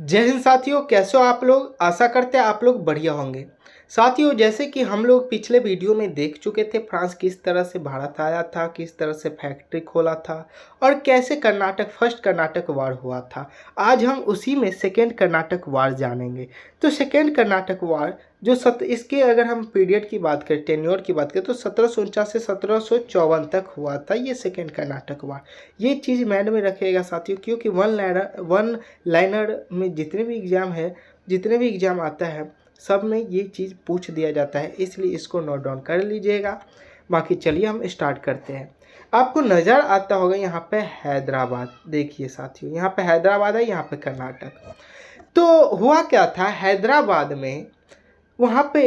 जय हिंद साथियों, कैसे हो आप लोग। आशा करते हैं आप लोग बढ़िया होंगे। साथियों, जैसे कि हम लोग पिछले वीडियो में देख चुके थे, फ्रांस किस तरह से भारत आया था, किस तरह से फैक्ट्री खोला था और कैसे फर्स्ट कर्नाटक वार हुआ था। आज हम उसी में सेकेंड कर्नाटक वार जानेंगे। तो सेकेंड कर्नाटक वार जो इसके अगर हम पीरियड की बात करें, टेन्योर की बात करें, तो 1749 से 1754 तक हुआ था ये सेकेंड कर्नाटक वार। ये चीज़ माइंड में रखिएगा साथियों, क्योंकि वन लाइनर में जितने भी एग्ज़ाम आता है सब में ये चीज़ पूछ दिया जाता है, इसलिए इसको नोट डाउन कर लीजिएगा। बाकी चलिए हम स्टार्ट करते हैं। आपको नज़र आता होगा यहाँ पे हैदराबाद। देखिए साथियों, यहाँ पे हैदराबाद है, यहाँ पे कर्नाटक। तो हुआ क्या था हैदराबाद में, वहाँ पे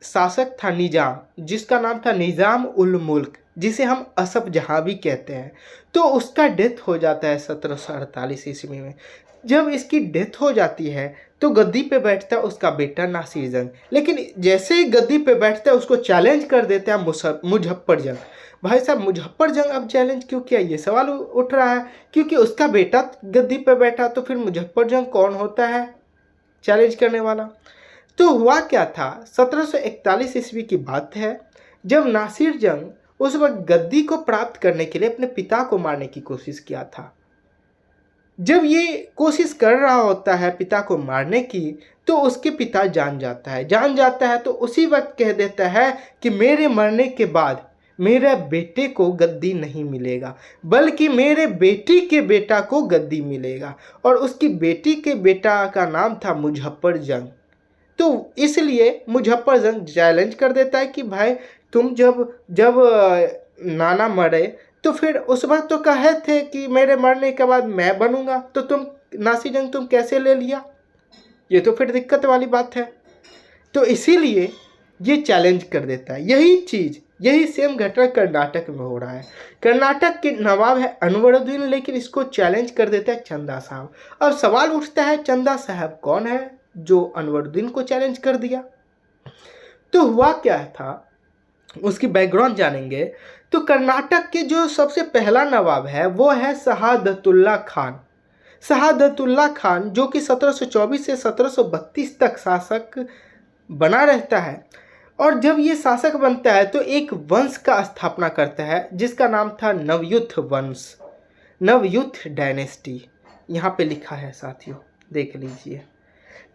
शासक था निज़ाम, जिसका नाम था निज़ाम उल मुल्क, जिसे हम असफ जहाँ भी कहते हैं। तो उसका डेथ हो जाता है 1748 ईस्वी में। जब इसकी डेथ हो जाती है तो गद्दी पे बैठता है उसका बेटा नासिर जंग। लेकिन जैसे ही गद्दी पे बैठता है उसको चैलेंज कर देता है मुजफ्फर जंग। भाई साहब, मुजफ्फर जंग अब चैलेंज क्यों किया, ये सवाल उठ रहा है। क्योंकि उसका बेटा गद्दी पे बैठा, तो फिर मुजफ्फर जंग कौन होता है चैलेंज करने वाला। तो हुआ क्या था, 1741 ईस्वी की बात है, जब नासिर जंग उस वक्त गद्दी को प्राप्त करने के लिए अपने पिता को मारने की कोशिश किया था। जब ये कोशिश कर रहा होता है पिता को मारने की, तो उसके पिता जान जाता है तो उसी वक्त कह देता है कि मेरे मरने के बाद मेरे बेटे को गद्दी नहीं मिलेगा, बल्कि मेरे बेटी के बेटा को गद्दी मिलेगा। और उसकी बेटी के बेटा का नाम था मुजफ्फर जंग। तो इसलिए मुजफ्फर जंग चैलेंज कर देता है कि भाई, तुम जब जब नाना मरे तो फिर उस वक्त तो कहे थे कि मेरे मरने के बाद मैं बनूंगा, तो तुम नासिर जंग तुम कैसे ले लिया, ये तो फिर दिक्कत वाली बात है। तो इसीलिए ये चैलेंज कर देता है। यही सेम घटना कर्नाटक में हो रहा है। कर्नाटक के नवाब है अनवरुद्दीन, लेकिन इसको चैलेंज कर देता है चंदा साहब। अब सवाल उठता है, चंदा साहब कौन है जो अनवरुद्दीन को चैलेंज कर दिया। तो हुआ क्या था, उसकी बैकग्राउंड जानेंगे। तो कर्नाटक के जो सबसे पहला नवाब है वो है शहादतुल्ला खान। शहादतुल्ला खान जो कि 1724 से 1732 तक शासक बना रहता है। और जब ये शासक बनता है तो एक वंश का स्थापना करता है जिसका नाम था नवयुथ वंश, नवयुथ डायनेस्टी। यहाँ पे लिखा है साथियों, देख लीजिए।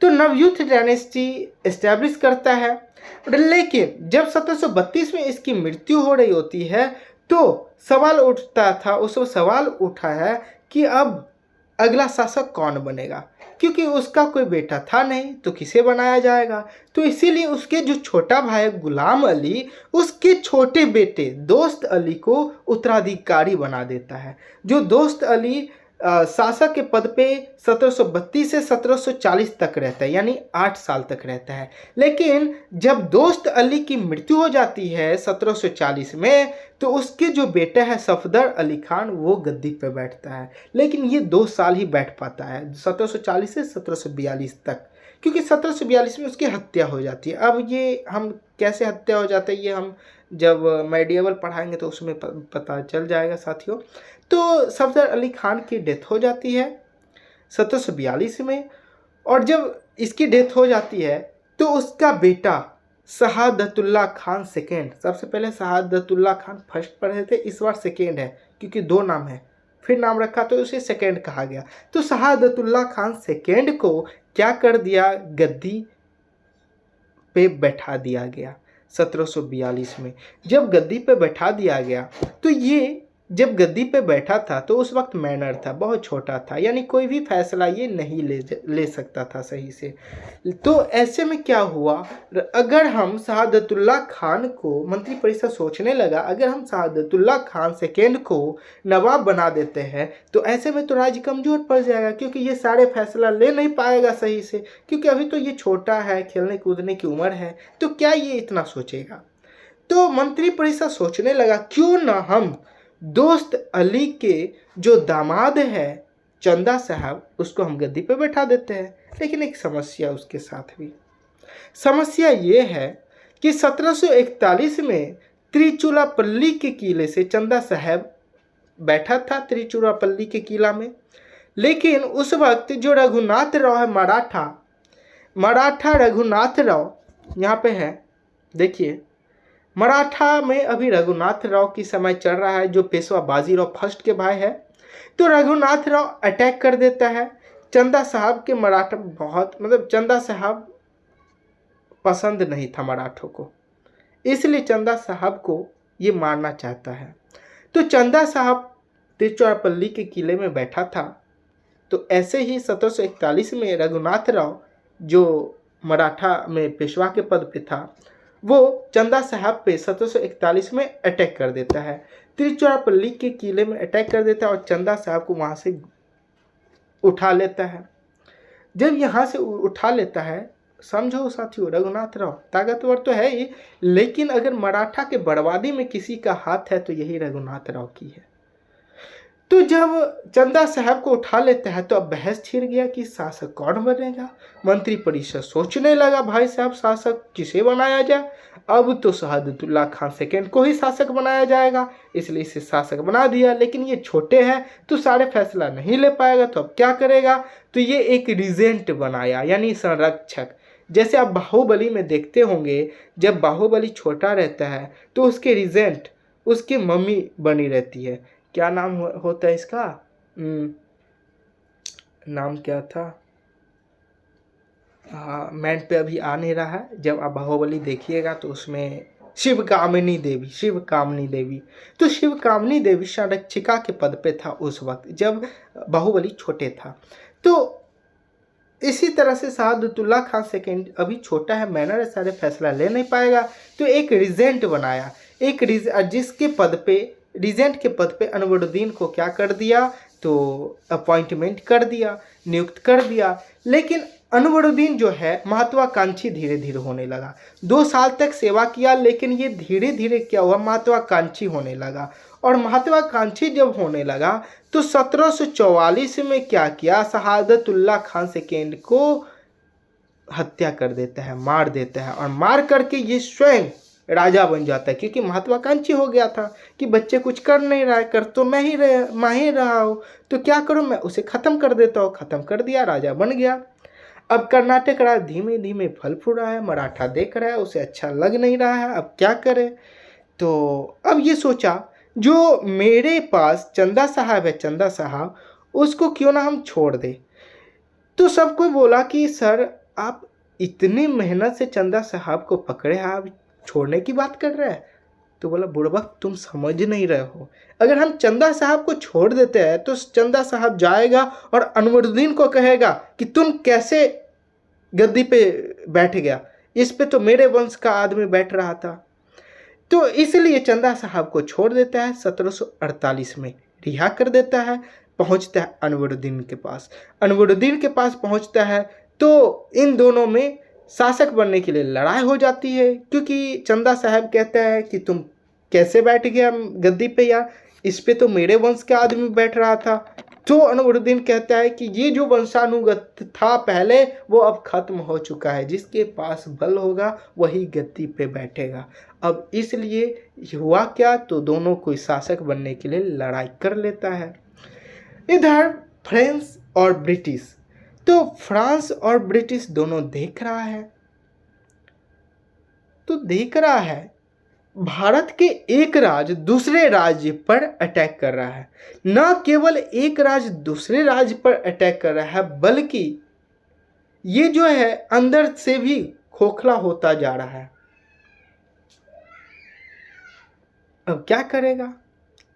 तो नवयुथ डायनेस्टी एस्टैब्लिश करता है। लेकिन जब 1732 में इसकी मृत्यु हो रही होती है तो सवाल उठा है कि अब अगला शासक कौन बनेगा, क्योंकि उसका कोई बेटा था नहीं तो किसे बनाया जाएगा। तो इसीलिए उसके जो छोटा भाई गुलाम अली, उसके छोटे बेटे दोस्त अली को उत्तराधिकारी बना देता है। जो दोस्त अली शासक के पद पे 1732 से 1740 तक रहता है, यानी 8 साल तक रहता है। लेकिन जब दोस्त अली की मृत्यु हो जाती है 1740 में, तो उसके जो बेटा है सफदर अली खान, वो गद्दी पे बैठता है। लेकिन ये 2 साल ही बैठ पाता है, 1740 से 1742 तक, क्योंकि 1742 में उसकी हत्या हो जाती है। अब ये हम कैसे हत्या हो जाता है, ये हम जब मेडिएवल पढ़ाएंगे तो उसमें पता चल जाएगा साथियों। तो सफदर अली खान की डेथ हो जाती है 1742 में। और जब इसकी डेथ हो जाती है तो उसका बेटा शहादतुल्ला खान सेकेंड, सबसे पहले शहादतुल्ला खान फर्स्ट पढ़े थे, इस बार सेकेंड है क्योंकि 2 नाम है, फिर नाम रखा तो उसे सेकेंड कहा गया। तो शहादतुल्ला खान सेकेंड को क्या कर दिया, गद्दी पे बैठा दिया गया 1742 में। जब गद्दी पे बैठा दिया गया तो ये जब गद्दी पे बैठा था तो उस वक्त मैनर था, बहुत छोटा था, यानी कोई भी फैसला ये नहीं ले सकता था सही से। तो ऐसे में क्या हुआ, अगर हम शहादतुल्ला खान को, मंत्री परिषद सोचने लगा अगर हम शहादतुल्ला खान सेकेंड को नवाब बना देते हैं तो ऐसे में तो राज्य कमज़ोर पड़ जाएगा, क्योंकि ये सारे फैसला ले नहीं पाएगा सही से, क्योंकि अभी तो ये छोटा है, खेलने कूदने की उम्र है, तो क्या ये इतना सोचेगा। तो मंत्री परिषद सोचने लगा क्यों ना हम दोस्त अली के जो दामाद है चंदा साहब, उसको हम गद्दी पे बैठा देते हैं। लेकिन एक समस्या उसके साथ भी, समस्या ये है कि 1741 में त्रिचुरापल्ली के किले से चंदा साहब बैठा था, त्रिचुरापल्ली के किला में। लेकिन उस वक्त जो रघुनाथ राव है मराठा रघुनाथ राव यहाँ पे है, देखिए मराठा में अभी रघुनाथ राव की समय चल रहा है, जो पेशवा बाजीराव फर्स्ट के भाई है। तो रघुनाथ राव अटैक कर देता है। चंदा साहब के मराठा बहुत चंदा साहब पसंद नहीं था मराठों को, इसलिए चंदा साहब को ये मारना चाहता है। तो चंदा साहब तिरुचिरापल्ली के किले में बैठा था। तो ऐसे ही 1741 में रघुनाथ राव जो मराठा में पेशवा के पद पे था, वो चंदा साहब पे 1741 में अटैक कर देता है। तिरुचिरापल्ली के किले में अटैक कर देता है और चंदा साहब को वहाँ से उठा लेता है। जब यहाँ से उठा लेता है, समझो साथियों, रघुनाथ राव ताकतवर तो है ही, लेकिन अगर मराठा के बर्बादी में किसी का हाथ है तो यही रघुनाथ राव की है। तो जब चंदा साहब को उठा लेता है तो अब बहस छिड़ गया कि शासक कौन बनेगा। मंत्री परिषद सोचने लगा, भाई साहब शासक किसे बनाया जाए। अब तो शहादतुल्लाह खान सेकंड को ही शासक बनाया जाएगा, इसलिए इसे शासक बना दिया। लेकिन ये छोटे हैं तो सारे फैसला नहीं ले पाएगा, तो अब क्या करेगा। तो ये एक रीजेंट बनाया, यानी संरक्षक। जैसे आप बाहुबली में देखते होंगे, जब बाहुबली छोटा रहता है तो उसके रीजेंट उसकी मम्मी बनी रहती है। क्या नाम होता है इसका, नाम क्या था, मैंड पे अभी आ नहीं रहा है। जब आप बाहुबली देखिएगा तो उसमें शिव कामिनी देवी, तो शिव कामिनी देवी संरक्षिका के पद पे था उस वक्त जब बाहुबली छोटे था। तो इसी तरह से शहादतुल्लाह खान सेकंड अभी छोटा है, मैनर सारे फैसला ले नहीं पाएगा, तो एक रीजेंट बनाया, जिसके पद पे रीजेंट के पद पे अनवरुद्दीन को क्या कर दिया, तो अपॉइंटमेंट कर दिया, नियुक्त कर दिया। लेकिन अनवरुद्दीन जो है महत्वाकांक्षी धीरे धीरे होने लगा। 2 साल तक सेवा किया, लेकिन ये धीरे धीरे क्या हुआ, महत्वाकांक्षी होने लगा। और महत्वाकांक्षी जब होने लगा तो 1744 में क्या किया, शहादतुल्लाह खान सेकंड को हत्या कर देता है, मार देता है। और मार करके ये स्वयं राजा बन जाता है, क्योंकि महत्वाकांक्षी हो गया था कि बच्चे कुछ कर नहीं रहा है, कर तो मैं ही रहा हूँ, तो क्या करूँ, मैं उसे ख़त्म कर देता हूँ। ख़त्म कर दिया, राजा बन गया। अब कर्नाटक राज धीमे धीमे फल फूल रहा है, मराठा देख रहा है, उसे अच्छा लग नहीं रहा है, अब क्या करे। तो अब ये सोचा, जो मेरे पास चंदा साहब है, चंदा साहब, उसको क्यों ना हम छोड़ दें। तो सबको बोला कि सर आप इतनी मेहनत से चंदा साहब को पकड़े हैं, आप छोड़ने की बात कर रहे हैं। तो बोला, बुड़बक तुम समझ नहीं रहे हो, अगर हम चंदा साहब को छोड़ देते हैं तो चंदा साहब जाएगा और अनवरुद्दीन को कहेगा कि तुम कैसे गद्दी पे बैठ गया, इस पे तो मेरे वंश का आदमी बैठ रहा था। तो इसलिए चंदा साहब को छोड़ देता है, 1748 में रिहा कर देता है, पहुंचता है अनवरुद्दीन के पास। अनवरुद्दीन के पास पहुंचता है तो इन दोनों में शासक बनने के लिए लड़ाई हो जाती है, क्योंकि चंदा साहब कहता है कि तुम कैसे बैठ गया गद्दी पे यार, इस पे तो मेरे वंश का आदमी बैठ रहा था। तो अनवरुद्दीन कहता है कि ये जो वंशानुगत था पहले, वो अब खत्म हो चुका है, जिसके पास बल होगा वही गद्दी पे बैठेगा। अब इसलिए हुआ क्या, तो दोनों कोई शासक बनने के लिए लड़ाई कर लेता है। इधर फ्रांस और ब्रिटिश, तो फ्रांस और ब्रिटिश दोनों देख रहा है, तो देख रहा है भारत के एक राज्य दूसरे राज्य पर अटैक कर रहा है। न केवल एक राज्य दूसरे राज्य पर अटैक कर रहा है, बल्कि ये जो है अंदर से भी खोखला होता जा रहा है। अब क्या करेगा,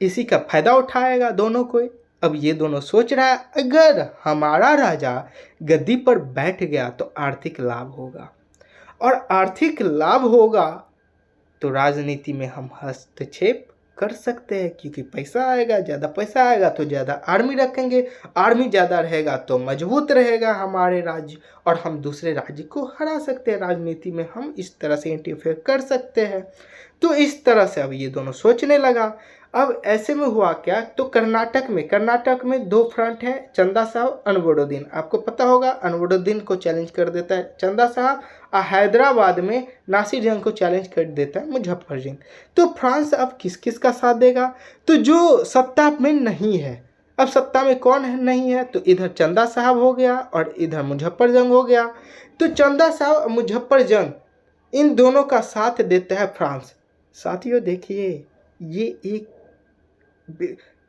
इसी का फायदा उठाएगा दोनों कोई। अब ये दोनों सोच रहा है, अगर हमारा राजा गद्दी पर बैठ गया तो आर्थिक लाभ होगा, और आर्थिक लाभ होगा तो राजनीति में हम हस्तक्षेप कर सकते हैं, क्योंकि पैसा आएगा, ज़्यादा पैसा आएगा तो ज़्यादा आर्मी रखेंगे, आर्मी ज़्यादा रहेगा तो मजबूत रहेगा हमारे राज्य, और हम दूसरे राज्य को हरा सकते हैं। राजनीति में हम इस तरह से इंटरफेयर कर सकते हैं। तो इस तरह से अब ये दोनों सोचने लगा। अब ऐसे में हुआ क्या, तो कर्नाटक में 2 फ्रंट है, चंदा साहब, अनवरुद्दीन। आपको पता होगा अनवरुद्दीन को चैलेंज कर देता है चंदा साहब, और हैदराबाद में नासिर जंग को चैलेंज कर देता है मुजफ्फर जंग। तो फ्रांस अब किस किस का साथ देगा, तो जो सत्ता में नहीं है, अब सत्ता में कौन है नहीं है, तो इधर चंदा साहब हो गया और इधर मुजफ्फर जंग हो गया। तो चंदा साहब और मुजफ्फर जंग इन दोनों का साथ देता है फ्रांस। साथियों देखिए, ये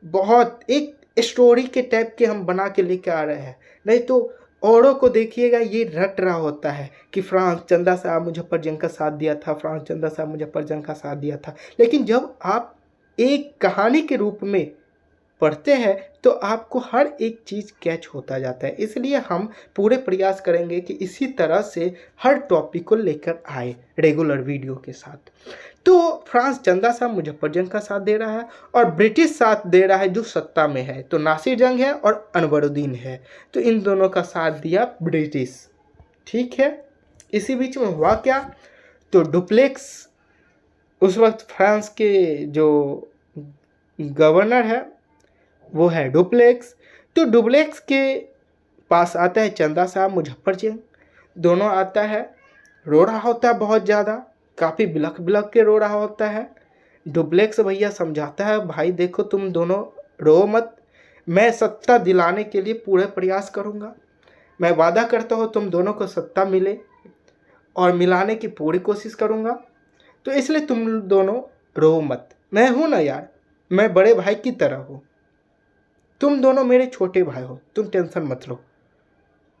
बहुत एक स्टोरी के टाइप के हम बना के लेके आ रहे हैं, नहीं तो औरों को देखिएगा ये रट रहा होता है कि फ्रांस चंदा साहब मुजफ्फर जंग का साथ दिया था, फ्रांस चंदा साहब मुजफ्फर जंग का साथ दिया था। लेकिन जब आप एक कहानी के रूप में पढ़ते हैं तो आपको हर एक चीज़ कैच होता जाता है। इसलिए हम पूरे प्रयास करेंगे कि इसी तरह से हर टॉपिक को लेकर आए रेगुलर वीडियो के साथ। तो फ्रांस चंदा साहब मुजफ्फर जंग का साथ दे रहा है और ब्रिटिश साथ दे रहा है जो सत्ता में है, तो नासिर जंग है और अनवरुद्दीन है। तो इन दोनों का साथ दिया ब्रिटिश, ठीक है। इसी बीच में हुआ क्या, तो डुप्लेक्स उस वक्त फ्रांस के जो गवर्नर है वो है डुप्लेक्स। तो डुप्लेक्स के पास आता है चंदा साहब मुजफ्फर जंग, दोनों आता है, रो रहा होता है बहुत ज़्यादा, काफ़ी बिलख बिलख के रो रहा होता है। डुप्लेक्स भैया समझाता है, भाई देखो तुम दोनों रो मत, मैं सत्ता दिलाने के लिए पूरे प्रयास करूँगा, मैं वादा करता हूँ तुम दोनों को सत्ता मिले और मिलाने की पूरी कोशिश करूँगा, तो इसलिए तुम दोनों रो मत, मैं हूँ ना यार, मैं बड़े भाई की तरह हूँ, तुम दोनों मेरे छोटे भाई हो, तुम टेंशन मत लो।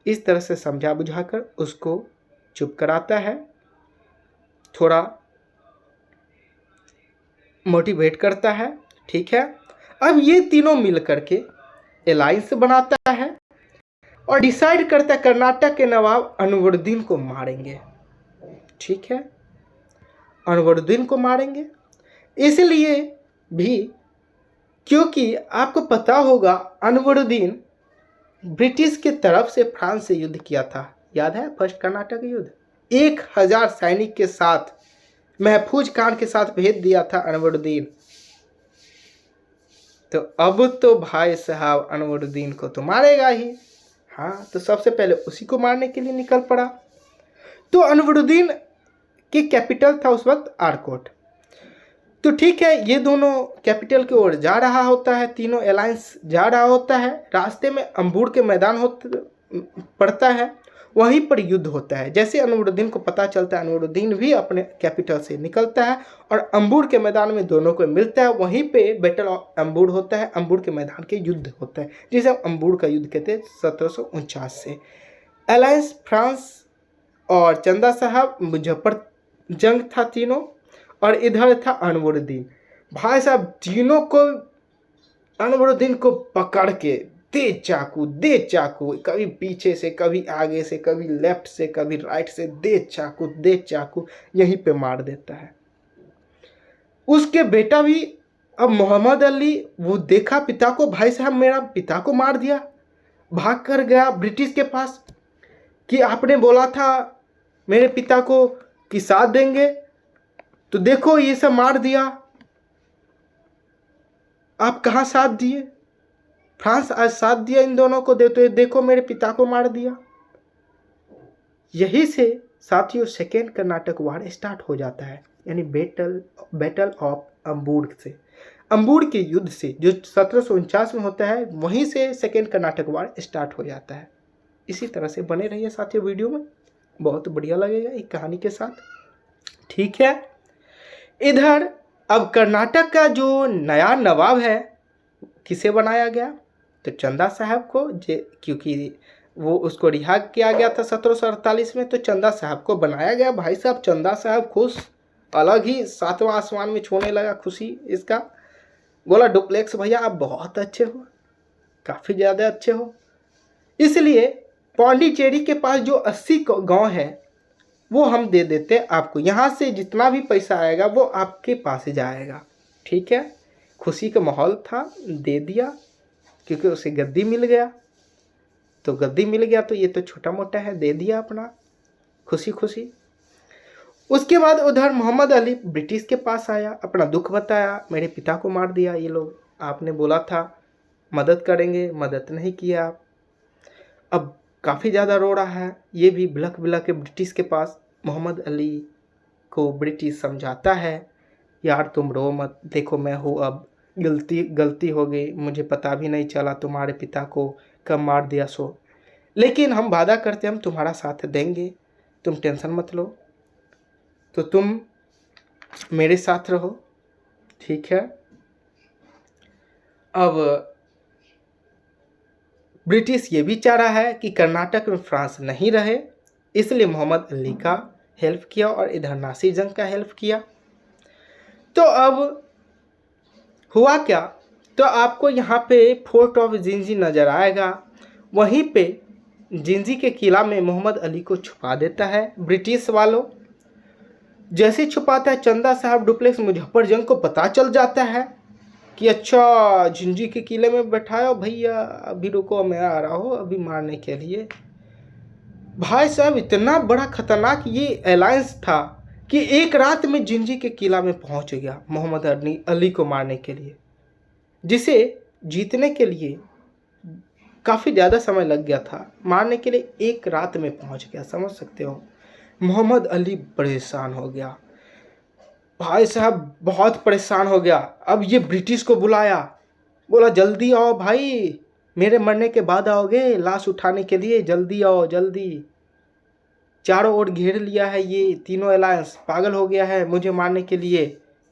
इस तरह से समझा बुझाकर उसको चुप कराता है, थोड़ा मोटिवेट करता है, ठीक है। अब ये तीनों मिल करके अलायंस बनाता है और डिसाइड करता है कर्नाटक के नवाब अनवरुद्दीन को मारेंगे, ठीक है, अनवरुद्दीन को मारेंगे। इसलिए भी क्योंकि आपको पता होगा अनवरुद्दीन ब्रिटिश के तरफ से फ्रांस से युद्ध किया था, याद है फर्स्ट कर्नाटक युद्ध, 1000 सैनिक के साथ महफूज खान के साथ भेज दिया था अनवरुद्दीन। तो अब तो भाई साहब अनवरुद्दीन को तो मारेगा ही, हाँ, तो सबसे पहले उसी को मारने के लिए निकल पड़ा। तो अनवरुद्दीन की कैपिटल था उस वक्त आरकोट। तो ठीक है, ये दोनों कैपिटल की ओर जा रहा होता है, तीनों अलायंस जा रहा होता है। रास्ते में अंबुर के मैदान पड़ता है, वहीं पर युद्ध होता है। जैसे अनवरुद्दीन को पता चलता है, अनवरुद्दीन भी अपने कैपिटल से निकलता है और अंबुर के मैदान में दोनों को मिलता है। वहीं पे बैटल ऑफ अंबुर होता है, अंबुर के मैदान के युद्ध होता है, जिसे हम अंबुर का युद्ध कहते हैं 1749 से। अलायंस फ्रांस और चंदा साहब मुजफ्फर जंग था तीनों, और इधर था अनवरुद्दीन। भाई साहब तीनों को अनवरुद्दीन को पकड़ के दे चाकू, कभी पीछे से, कभी आगे से, कभी लेफ्ट से, कभी राइट से, दे चाकू यहीं पे मार देता है। उसके बेटा भी, अब मोहम्मद अली, वो देखा पिता को, भाई साहब मेरा पिता को मार दिया, भाग कर गया ब्रिटिश के पास कि आपने बोला था मेरे पिता को कि साथ देंगे, तो देखो ये सब मार दिया, आप कहाँ साथ दिए, फ्रांस आज साथ दिया इन दोनों को, देखो मेरे पिता को मार दिया। यही से साथियों सेकेंड कर्नाटक वार स्टार्ट हो जाता है, यानी बैटल ऑफ अंबुर से, अंबुर के युद्ध से जो 1749 में होता है, वहीं से सेकेंड कर्नाटक वार स्टार्ट हो जाता है। इसी तरह से बने रहिए साथियों वीडियो में, बहुत बढ़िया लगेगा एक कहानी के साथ, ठीक है। इधर अब कर्नाटक का जो नया नवाब है किसे बनाया गया, तो चंदा साहब को, क्योंकि वो उसको रिहा किया गया था 1748 में, तो चंदा साहब को बनाया गया। भाई साहब चंदा साहब खुश, अलग ही सातवां आसमान में छूने लगा खुशी इसका, बोला डुप्लेक्स भैया आप बहुत अच्छे हो, काफ़ी ज़्यादा अच्छे हो, इसलिए पौंडीचेरी के पास जो 80 गांव है वो हम दे देते आपको, यहाँ से जितना भी पैसा आएगा वो आपके पास ही जाएगा, ठीक है। खुशी का माहौल था, दे दिया, क्योंकि उसे गद्दी मिल गया, तो गद्दी मिल गया तो ये तो छोटा मोटा है, दे दिया अपना खुशी खुशी। उसके बाद उधर मोहम्मद अली ब्रिटिश के पास आया, अपना दुख बताया, मेरे पिता को मार दिया ये लोग, आपने बोला था मदद करेंगे, मदद नहीं किया आप। अब काफ़ी ज़्यादा रो रहा है, ये भी बिलख बिलख के ब्रिटिश के पास। मोहम्मद अली को ब्रिटिश समझाता है, यार तुम रो मत, देखो मैं हूँ अब गलती हो गई, मुझे पता भी नहीं चला तुम्हारे पिता को कब मार दिया सो, लेकिन हम वादा करते हम तुम्हारा साथ देंगे, तुम टेंशन मत लो, तो तुम मेरे साथ रहो, ठीक है। अब ब्रिटिश ये भी चाह रहा है कि कर्नाटक में फ्रांस नहीं रहे, इसलिए मोहम्मद अली का हेल्प किया और इधर नासिर जंग का हेल्प किया। तो अब हुआ क्या, तो आपको यहाँ पे फोर्ट ऑफ जिंजी नज़र आएगा, वहीं पे जिंजी के किला में मोहम्मद अली को छुपा देता है ब्रिटिश वालों। जैसे छुपाता है, चंदा साहब डुप्लेक्स मुजफ्फर जंग को पता चल जाता है कि अच्छा जिंजी के किले में बैठाया भैया, अभी रुको मैं आ रहा हूँ अभी मारने के लिए। भाई साहब इतना बड़ा खतरनाक ये अलायंस था कि एक रात में जिंजी के किला में पहुंच गया मोहम्मद अली को मारने के लिए, जिसे जीतने के लिए काफ़ी ज़्यादा समय लग गया था, मारने के लिए एक रात में पहुंच गया, समझ सकते हो। मोहम्मद अली परेशान हो गया, भाई साहब बहुत परेशान हो गया। अब ये ब्रिटिश को बुलाया, बोला जल्दी आओ भाई, मेरे मरने के बाद आओगे लाश उठाने के लिए, जल्दी आओ जल्दी। चारों ओर घेर लिया है ये तीनों अलायंस, पागल हो गया है मुझे मारने के लिए,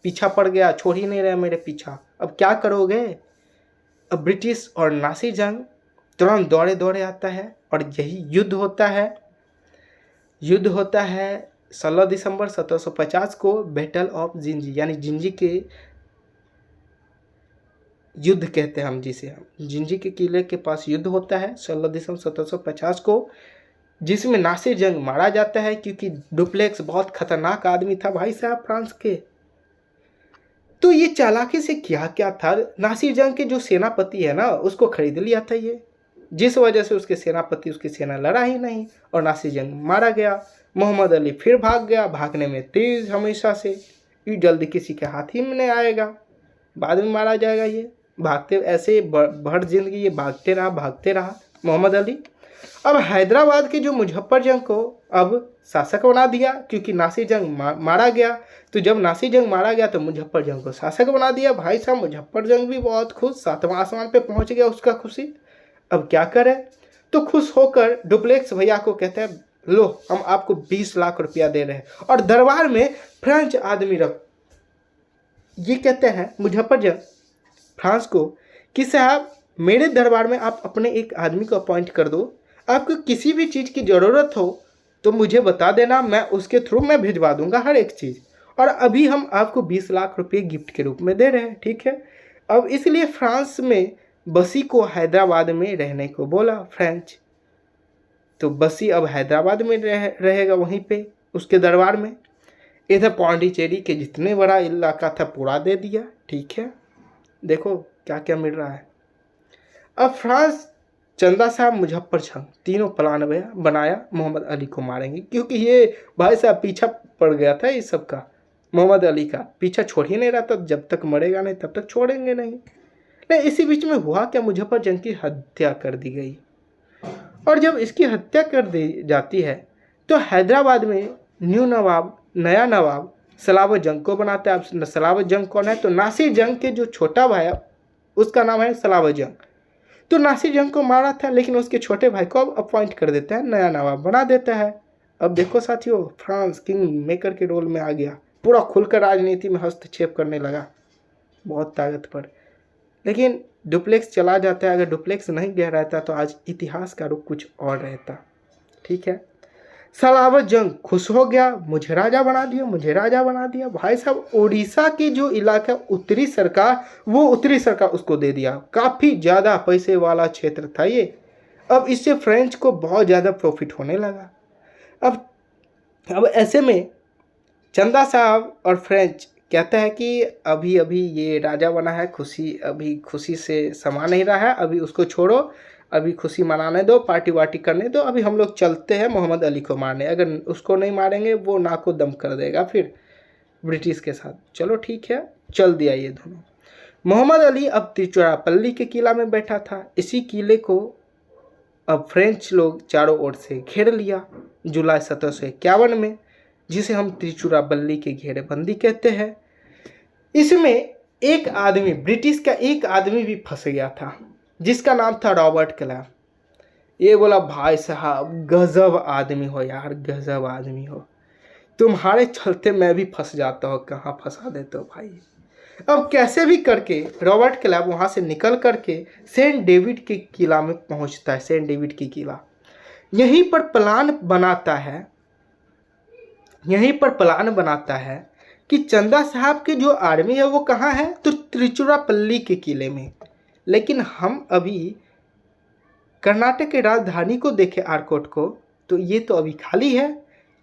पीछा पड़ गया, छोड़ ही नहीं रहे मेरे पीछा, अब क्या करोगे। अब ब्रिटिश और नासिर जंग तुरंत दौड़े दौड़े आता है और यही युद्ध होता है। युद्ध होता है 16 दिसंबर 1750 को बैटल ऑफ जिंजी, यानी जिंजी के युद्ध कहते हैं हम जिसे, हम जिंजी के किले के पास युद्ध होता है 16 दिसंबर 1750 को, जिसमें नासिर जंग मारा जाता है क्योंकि डुप्लेक्स बहुत खतरनाक आदमी था भाई साहब फ्रांस के। तो ये चालाकी से क्या क्या था, नासिर जंग के जो सेनापति है ना उसको खरीद लिया था ये, जिस वजह से उसके सेनापति उसकी सेना लड़ा ही नहीं और नासिर जंग मारा गया। मोहम्मद अली फिर भाग गया, भागने में तेज हमेशा से, ये जल्दी किसी के हाथ ही में नहीं आएगा, बाद में मारा जाएगा। ये भागते ऐसे भर जिंदगी ये भागते रहा मोहम्मद अली। अब हैदराबाद के जो मुजफ्फर जंग को अब शासक बना दिया क्योंकि नासिर जंग मारा गया। तो जब नासिर जंग मारा गया तो मुजफ्फर जंग को शासक बना दिया। भाई साहब मुजफ्फर जंग भी बहुत खुश, 7वां आसमान पे पहुंच गया उसका खुशी। अब क्या करे, तो खुश होकर डुप्लेक्स भैया को कहते हैं लो हम आपको 20 लाख रुपया दे रहे हैं, और दरबार में फ्रेंच आदमी रख। ये कहते हैं मुजफ्फर जंग फ्रांस को कि साहब मेरे दरबार में आप अपने एक आदमी को अपॉइंट कर दो, आपको किसी भी चीज़ की ज़रूरत हो तो मुझे बता देना, मैं उसके थ्रू मैं भिजवा दूंगा हर एक चीज़, और अभी हम आपको 20 लाख रुपये गिफ्ट के रूप में दे रहे हैं, ठीक है। अब इसलिए फ्रांस में बसी को हैदराबाद में रहने को बोला फ्रेंच। तो बसी अब हैदराबाद में रहेगा वहीं पे उसके दरबार में। इधर पौंडीचेरी के जितने बड़ा इलाका था पूरा दे दिया, ठीक है। देखो क्या क्या मिल रहा है। अब फ्रांस, चंदा साहब, मुजफ्फर जंग तीनों प्लान बनाया मोहम्मद अली को मारेंगे, क्योंकि ये भाई साहब पीछा पड़ गया था इस सब का, मोहम्मद अली का पीछा छोड़ ही नहीं रहा था, जब तक मरेगा नहीं तब तक छोड़ेंगे नहीं। इसी बीच में हुआ क्या, मुजफ्फर जंग की हत्या कर दी गई, और जब इसकी हत्या कर दी जाती है तो हैदराबाद में नया नवाब सलावत जंग को बनाता है। अब सलावत जंग कौन है, तो नासिर जंग के जो छोटा भाई है उसका नाम है सलावत जंग। तो नासिर जंग को मारा था, लेकिन उसके छोटे भाई को अब अपॉइंट कर देता है, नया नवाब बना देता है। अब देखो साथियों, फ्रांस किंग मेकर के रोल में आ गया, पूरा खुलकर राजनीति में हस्तक्षेप करने लगा, बहुत ताकत पर। लेकिन डुप्लेक्स चला जाता है, अगर डुप्लेक्स नहीं गया रहता तो आज इतिहास का रुख कुछ और रहता, ठीक है। सलावत जंग खुश हो गया, मुझे राजा बना दिया। भाई साहब उड़ीसा की जो इलाका उत्तरी सरकार, वो उत्तरी सरकार उसको दे दिया, काफ़ी ज़्यादा पैसे वाला क्षेत्र था ये। अब इससे फ्रेंच को बहुत ज़्यादा प्रॉफिट होने लगा। अब ऐसे में चंदा साहब और फ्रेंच कहता है कि अभी अभी ये राजा बना है, अभी खुशी से समा नहीं रहा है, अभी उसको छोड़ो, अभी खुशी मनाने दो, पार्टी वार्टी करने दो, अभी हम लोग चलते हैं मोहम्मद अली को मारने, अगर उसको नहीं मारेंगे वो नाको दम कर देगा फिर ब्रिटिश के साथ। चलो ठीक है, चल दिया ये दोनों। मोहम्मद अली अब तिरुचिरापल्ली के किला में बैठा था। इसी किले को अब फ्रेंच लोग चारों ओर से घेर लिया जुलाई 1751 में, जिसे हम तिरुचिरापल्ली के घेरेबंदी कहते हैं। इसमें एक आदमी, ब्रिटिश का एक आदमी भी फंस गया था जिसका नाम था रॉबर्ट क्लाइव। ये बोला भाई साहब गजब आदमी हो यार, गजब आदमी हो, तुम्हारे चलते मैं भी फंस जाता हूँ, कहाँ फंसा देते हो भाई। अब कैसे भी करके रॉबर्ट क्लाइव वहाँ से निकल करके सेंट डेविड के किला में पहुँचता है। सेंट डेविड की किला, यहीं पर प्लान बनाता है, यहीं पर प्लान बनाता है कि चंदा साहब की जो आर्मी है वो कहाँ है, तो त्रिचुरापल्ली के किले में। लेकिन हम अभी कर्नाटक की राजधानी को देखें आरकोट को, तो ये तो अभी खाली है,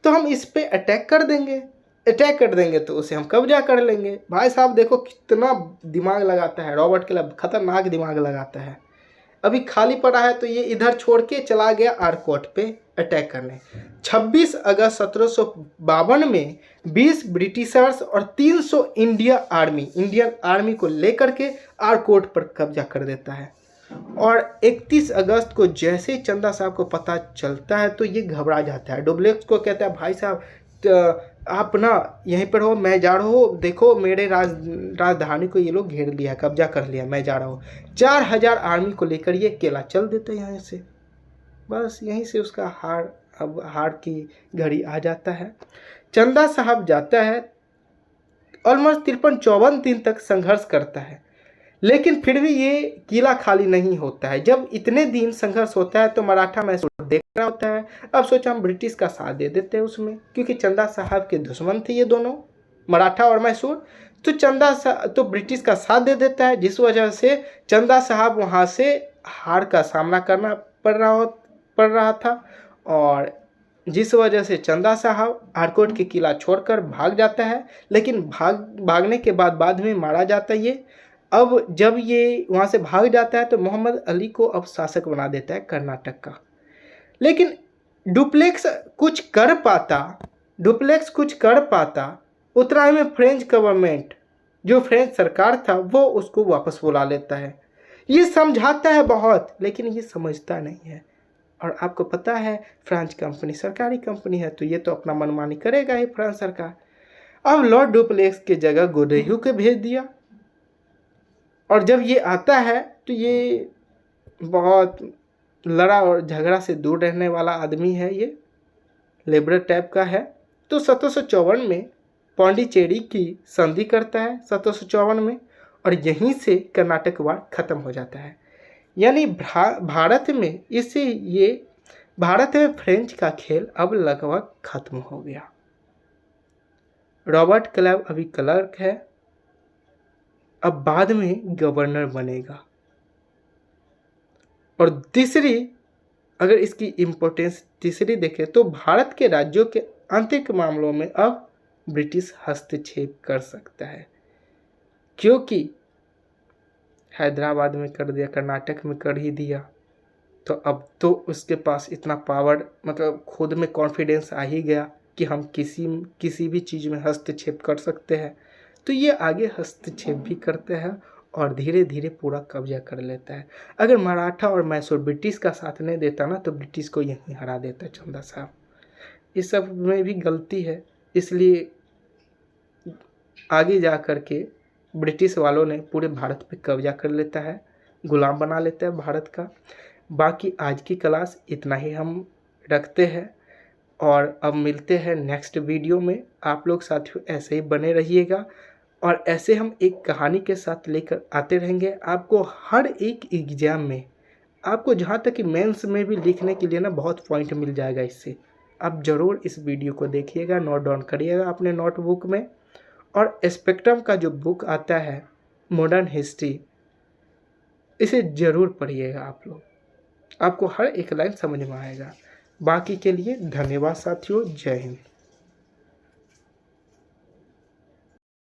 तो हम इस पे अटैक कर देंगे, अटैक कर देंगे तो उसे हम कब्जा कर लेंगे। भाई साहब देखो कितना दिमाग लगाता है रॉबर्ट क्लाइव, खतरनाक दिमाग लगाता है। अभी खाली पड़ा है तो ये इधर छोड़ के चला गया आरकोट पे अटैक करने। 26 अगस्त 1752 में 20 ब्रिटिशर्स और 300 इंडियन आर्मी को लेकर के आरकोट पर कब्जा कर देता है। और 31 अगस्त को जैसे ही चंदा साहब को पता चलता है तो ये घबरा जाता है। डुप्लेक्स को कहता है भाई साहब आप ना यहीं पर हो, मैं जा रहा हूँ, देखो मेरे राजधानी को ये लोग घेर लिया, कब्जा कर लिया, मैं जा रहा हूँ। 4000 आर्मी को लेकर ये अकेला चल देते हैं यहाँ से। बस यहीं से उसका हार की घड़ी आ जाता है। चंदा साहब जाता है, ऑलमोस्ट 53-54 दिन तक संघर्ष करता है, लेकिन फिर भी ये किला खाली नहीं होता है। जब इतने दिन संघर्ष होता है तो मराठा मैसूर देख रहा होता है। अब सोचा हम ब्रिटिश का साथ दे देते हैं उसमें, क्योंकि चंदा साहब के दुश्मन थे ये दोनों, मराठा और मैसूर। तो ब्रिटिश का साथ दे देता है, जिस वजह से चंदा साहब वहाँ से हार का सामना करना पड़ रहा था, और जिस वजह से चंदा साहब आरकोट के किला छोड़कर भाग जाता है। लेकिन भागने के बाद में मारा जाता है ये। अब जब ये वहाँ से भाग जाता है तो मोहम्मद अली को अब शासक बना देता है कर्नाटक का। लेकिन डुप्लेक्स कुछ कर पाता उतना में फ्रेंच गवर्नमेंट, जो फ्रेंच सरकार था, वो उसको वापस बुला लेता है। ये समझाता है बहुत, लेकिन ये समझता नहीं है। और आपको पता है फ्रांस कंपनी सरकारी कंपनी है, तो ये तो अपना मनमानी करेगा ही फ्रांस सरकार। अब लॉर्ड डुप्लेक्स की जगह गोडेयू को भेज दिया। और जब ये आता है तो ये बहुत लड़ा और झगड़ा से दूर रहने वाला आदमी है, ये लिबरल टाइप का है। तो 1754 में पौंडीचेरी की संधि करता है 1754 में, और यहीं से कर्नाटक वार खत्म हो जाता है। यानी भारत में फ्रेंच का खेल अब लगभग खत्म हो गया। रॉबर्ट क्लाइव अभी क्लर्क है, अब बाद में गवर्नर बनेगा। और तीसरी, अगर इसकी इम्पोर्टेंस तीसरी देखें तो भारत के राज्यों के आंतरिक मामलों में अब ब्रिटिश हस्तक्षेप कर सकता है, क्योंकि हैदराबाद में कर दिया, कर्नाटक में कर ही दिया, तो अब तो उसके पास इतना पावर, मतलब खुद में कॉन्फिडेंस आ ही गया कि हम किसी भी चीज़ में हस्तक्षेप कर सकते हैं। तो ये आगे हस्तक्षेप भी करते हैं और धीरे धीरे पूरा कब्जा कर लेता है। अगर मराठा और मैसूर ब्रिटिश का साथ नहीं देता ना, तो ब्रिटिश को यहीं हरा देता चंदा साहब। इस सब में भी गलती है, इसलिए आगे जा कर के ब्रिटिश वालों ने पूरे भारत पे कब्जा कर लेता है, गुलाम बना लेता है भारत का। बाकी आज की क्लास इतना ही हम रखते हैं, और अब मिलते हैं नेक्स्ट वीडियो में। आप लोग साथियों ऐसे ही बने रहिएगा, और ऐसे हम एक कहानी के साथ लेकर आते रहेंगे आपको हर एक एग्ज़ाम में। आपको जहाँ तक कि मेंस में भी लिखने के लिए ना बहुत पॉइंट मिल जाएगा इससे। आप ज़रूर इस वीडियो को देखिएगा, नोट डाउन करिएगा अपने नोटबुक में, और स्पेक्ट्रम का जो बुक आता है मॉडर्न हिस्ट्री, इसे ज़रूर पढ़िएगा आप लोग, आपको हर एक लाइन समझ में आएगा। बाकी के लिए धन्यवाद साथियों, जय हिंद।